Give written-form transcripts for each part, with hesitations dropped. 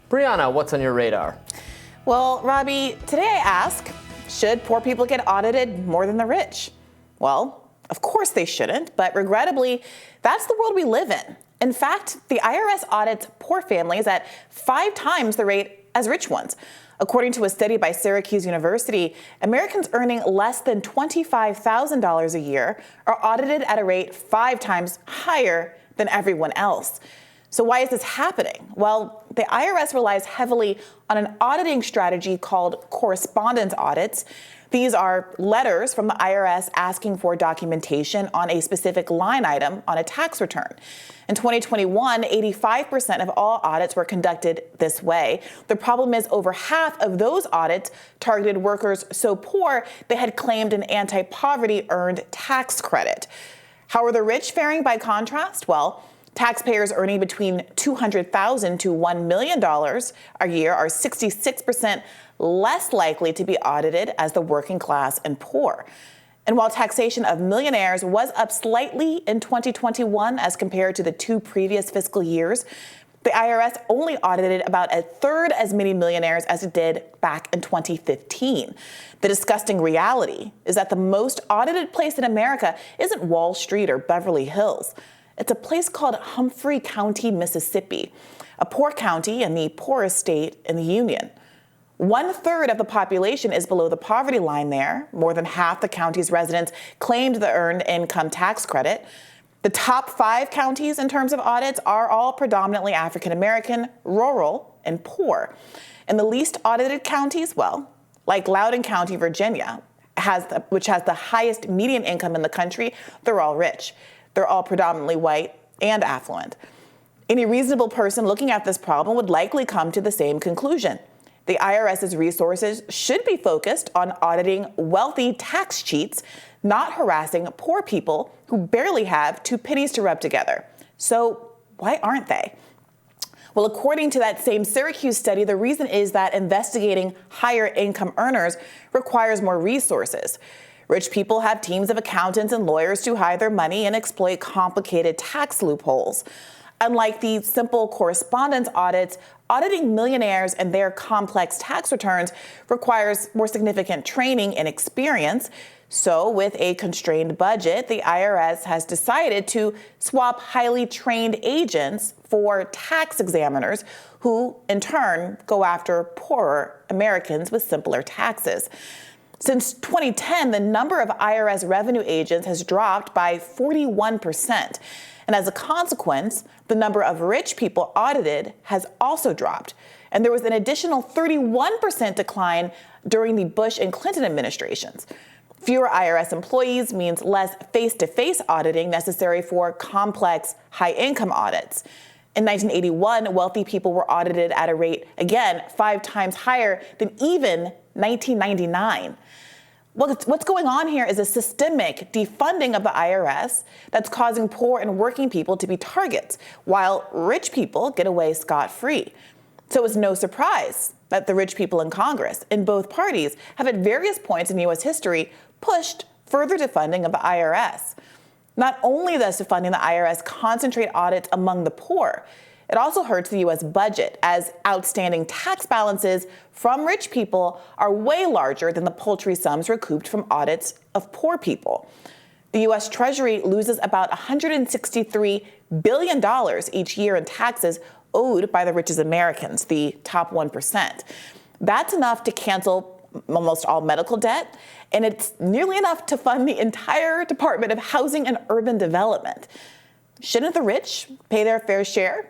Briahna, what's on your radar? Well, Robbie, today I ask, should poor people get audited more than the rich? Well, of course they shouldn't, but regrettably, that's the world we live in. In fact, the IRS audits poor families at 5 times the rate as rich ones. According to a study by Syracuse University, Americans earning less than $25,000 a year are audited at a rate 5 times higher than everyone else. So why is this happening? Well, the IRS relies heavily on an auditing strategy called correspondence audits. These are letters from the IRS asking for documentation on a specific line item on a tax return. In 2021, 85% of all audits were conducted this way. The problem is over half of those audits targeted workers so poor they had claimed an anti-poverty earned tax credit. How are the rich faring by contrast? Well, taxpayers earning between $200,000 to $1 million a year are 66% less likely to be audited as the working class and poor. And while taxation of millionaires was up slightly in 2021 as compared to the 2 previous fiscal years, the IRS only audited about 1/3 as many millionaires as it did back in 2015. The disgusting reality is that the most audited place in America isn't Wall Street or Beverly Hills. It's a place called Humphrey County, Mississippi, a poor county and the poorest state in the Union. 1/3 of the population is below the poverty line there. More than half the county's residents claimed the earned income tax credit. The top 5 counties in terms of audits are all predominantly African American, rural, and poor. And the least audited counties, well, like Loudoun County, Virginia, which has the highest median income in the country, they're all rich. They're all predominantly white and affluent. Any reasonable person looking at this problem would likely come to the same conclusion. The IRS's resources should be focused on auditing wealthy tax cheats, not harassing poor people who barely have 2 pennies to rub together. So why aren't they? Well, according to that same Syracuse study, the reason is that investigating higher income earners requires more resources. Rich people have teams of accountants and lawyers to hide their money and exploit complicated tax loopholes. Unlike the simple correspondence audits, auditing millionaires and their complex tax returns requires more significant training and experience. So with a constrained budget, the IRS has decided to swap highly trained agents for tax examiners who, in turn, go after poorer Americans with simpler taxes. Since 2010, the number of IRS revenue agents has dropped by 41%. And as a consequence, the number of rich people audited has also dropped. And there was an additional 31% decline during the Bush and Clinton administrations. Fewer IRS employees means less face-to-face auditing necessary for complex, high-income audits. In 1981, wealthy people were audited at a rate, again, 5 times higher than even 1999. What's going on here is a systemic defunding of the IRS that's causing poor and working people to be targets, while rich people get away scot-free. So it's no surprise that the rich people in Congress, in both parties, have at various points in U.S. history pushed further defunding of the IRS. Not only does defunding the IRS concentrate audits among the poor, it also hurts the U.S. budget, as outstanding tax balances from rich people are way larger than the paltry sums recouped from audits of poor people. The U.S. Treasury loses about $163 billion each year in taxes owed by the richest Americans, the top 1%. That's enough to cancel almost all medical debt, and it's nearly enough to fund the entire Department of Housing and Urban Development. Shouldn't the rich pay their fair share?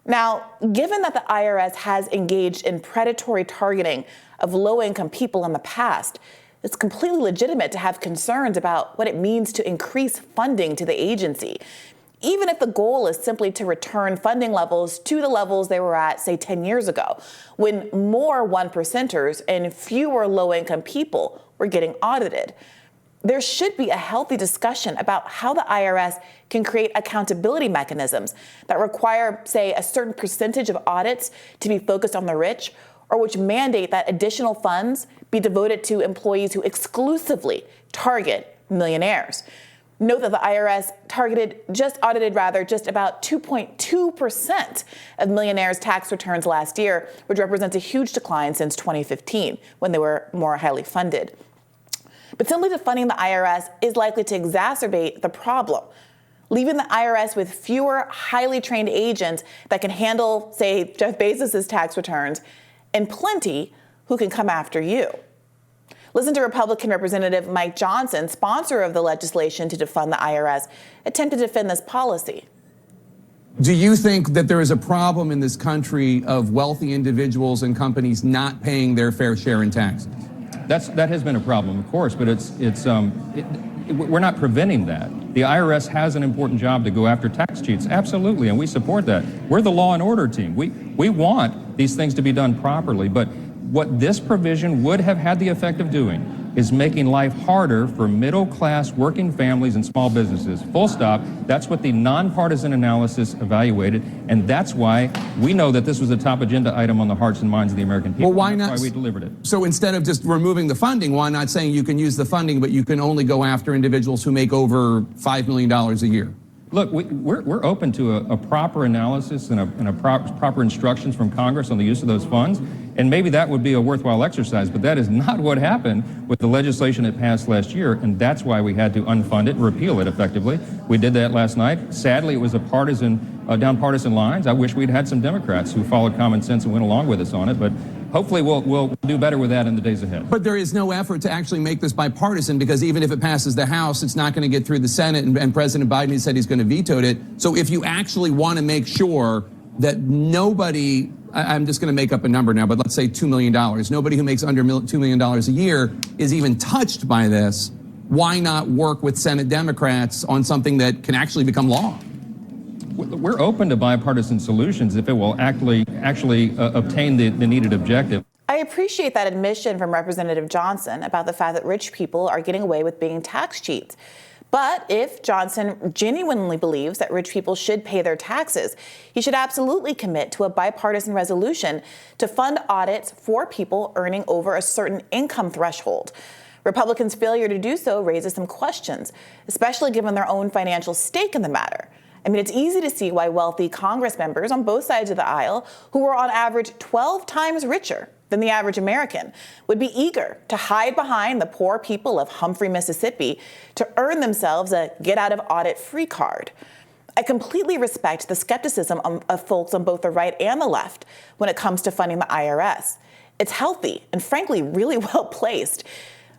Now, given that the IRS has engaged in predatory targeting of low-income people in the past, it's completely legitimate to have concerns about what it means to increase funding to the agency, even if the goal is simply to return funding levels to the levels they were at, say, 10 years ago, when more 1%ers and fewer low-income people were getting audited. There should be a healthy discussion about how the IRS can create accountability mechanisms that require, say, a certain percentage of audits to be focused on the rich, or which mandate that additional funds be devoted to employees who exclusively target millionaires. Note that the IRS audited just about 2.2% of millionaires' tax returns last year, which represents a huge decline since 2015, when they were more highly funded. But simply defunding the IRS is likely to exacerbate the problem, leaving the IRS with fewer highly trained agents that can handle, say, Jeff Bezos' tax returns, and plenty who can come after you. Listen to Republican Representative Mike Johnson, sponsor of the legislation to defund the IRS, attempt to defend this policy. Do you think that there is a problem in this country of wealthy individuals and companies not paying their fair share in taxes? That has been a problem, of course, but we're not preventing that. The IRS has an important job to go after tax cheats, absolutely, and we support that. We're the law and order team. We want these things to be done properly, but what this provision would have had the effect of doing is making life harder for middle-class working families and small businesses. Full stop. That's what the nonpartisan analysis evaluated, and that's why we know that this was a top agenda item on the hearts and minds of the American people. Well, why not? That's why we delivered it. So instead of just removing the funding, why not saying you can use the funding, but you can only go after individuals who make over $5 million a year? Look, we're open to a proper analysis and proper instructions from Congress on the use of those funds, and maybe that would be a worthwhile exercise, but that is not what happened with the legislation that passed last year, and that's why we had to unfund it and repeal it effectively. We did that last night. Sadly, it was down partisan lines. I wish we'd had some Democrats who followed common sense and went along with us on it, but hopefully we'll do better with that in the days ahead. But there is no effort to actually make this bipartisan, because even if it passes the House, it's not going to get through the Senate, and President Biden has said he's going to veto it. So if you actually want to make sure that nobody, I'm just going to make up a number now, but let's say $2 million, nobody who makes under $2 million a year is even touched by this, why not work with Senate Democrats on something that can actually become law? We're open to bipartisan solutions if it will actually obtain the needed objective. I appreciate that admission from Representative Johnson about the fact that rich people are getting away with being tax cheats. But if Johnson genuinely believes that rich people should pay their taxes, he should absolutely commit to a bipartisan resolution to fund audits for people earning over a certain income threshold. Republicans' failure to do so raises some questions, especially given their own financial stake in the matter. I mean, it's easy to see why wealthy Congress members on both sides of the aisle, who are on average 12 times richer than the average American, would be eager to hide behind the poor people of Humphrey, Mississippi to earn themselves a get-out-of-audit-free card. I completely respect the skepticism of folks on both the right and the left when it comes to funding the IRS. It's healthy and, frankly, really well placed.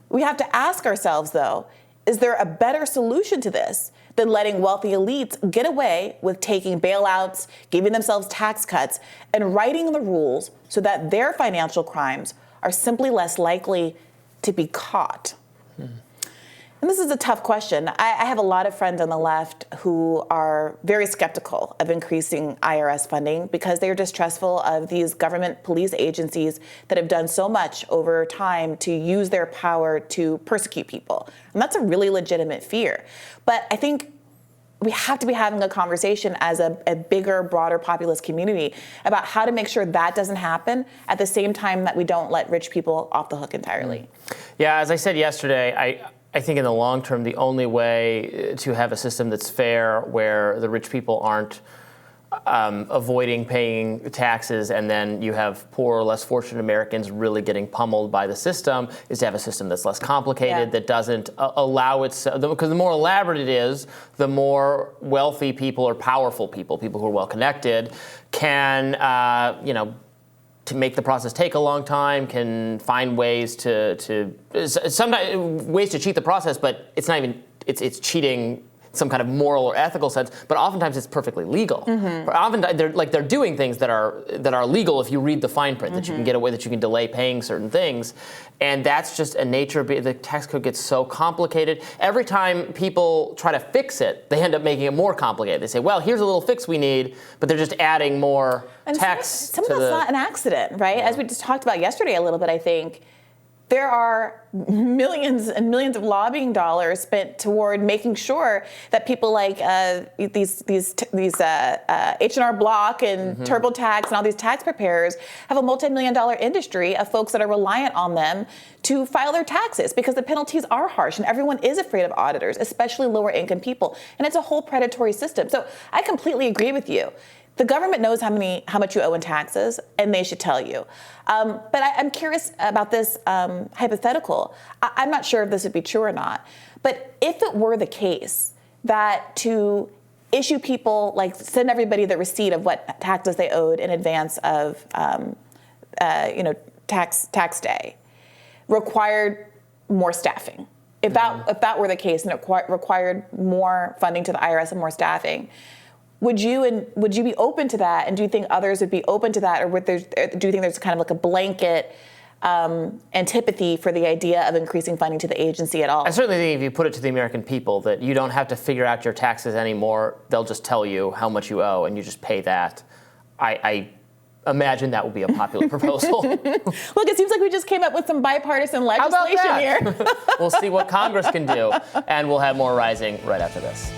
We have to ask ourselves, though, is there a better solution to this than letting wealthy elites get away with taking bailouts, giving themselves tax cuts, and writing the rules so that their financial crimes are simply less likely to be caught? And this is a tough question. I have a lot of friends on the left who are very skeptical of increasing IRS funding because they are distrustful of these government police agencies that have done so much over time to use their power to persecute people. And that's a really legitimate fear. But I think we have to be having a conversation as a bigger, broader populist community about how to make sure that doesn't happen at the same time that we don't let rich people off the hook entirely. Yeah, as I said yesterday, I think in the long term, the only way to have a system that's fair where the rich people aren't avoiding paying taxes and then you have poor, less fortunate Americans really getting pummeled by the system is to have a system that's less complicated, that doesn't allow itself, because the more elaborate it is, the more wealthy people or powerful people who are well connected can, to make the process take a long time, can find ways to sometimes ways to cheat the process, but it's not even it's cheating some kind of moral or ethical sense, but oftentimes it's perfectly legal. Oftentimes they're doing things that are legal if you read the fine print, that you can get away, that you can delay paying certain things. And that's just a nature of the tax code gets so complicated. Every time people try to fix it, they end up making it more complicated. They say, well, here's a little fix we need, but they're just adding more tax. Some of that's not an accident, right? Yeah. As we just talked about yesterday a little bit, I think, there are millions and millions of lobbying dollars spent toward making sure that people like these H&R Block and TurboTax and all these tax preparers have a multi-million-dollar industry of folks that are reliant on them to file their taxes, because the penalties are harsh and everyone is afraid of auditors, especially lower income people. And it's a whole predatory system. So I completely agree with you. The government knows how much you owe in taxes, and they should tell you. But I'm curious about this hypothetical. I'm not sure if this would be true or not. But if it were the case that to issue people, like send everybody the receipt of what taxes they owed in advance of, tax day, required more staffing. If that were the case and it required more funding to the IRS and more staffing, would you be open to that? And do you think others would be open to that, or do you think there's kind of like a blanket antipathy for the idea of increasing funding to the agency at all? I certainly think if you put it to the American people that you don't have to figure out your taxes anymore, they'll just tell you how much you owe and you just pay that. I imagine that will be a popular proposal. Look, it seems like we just came up with some bipartisan legislation here. We'll see what Congress can do, and we'll have more Rising right after this.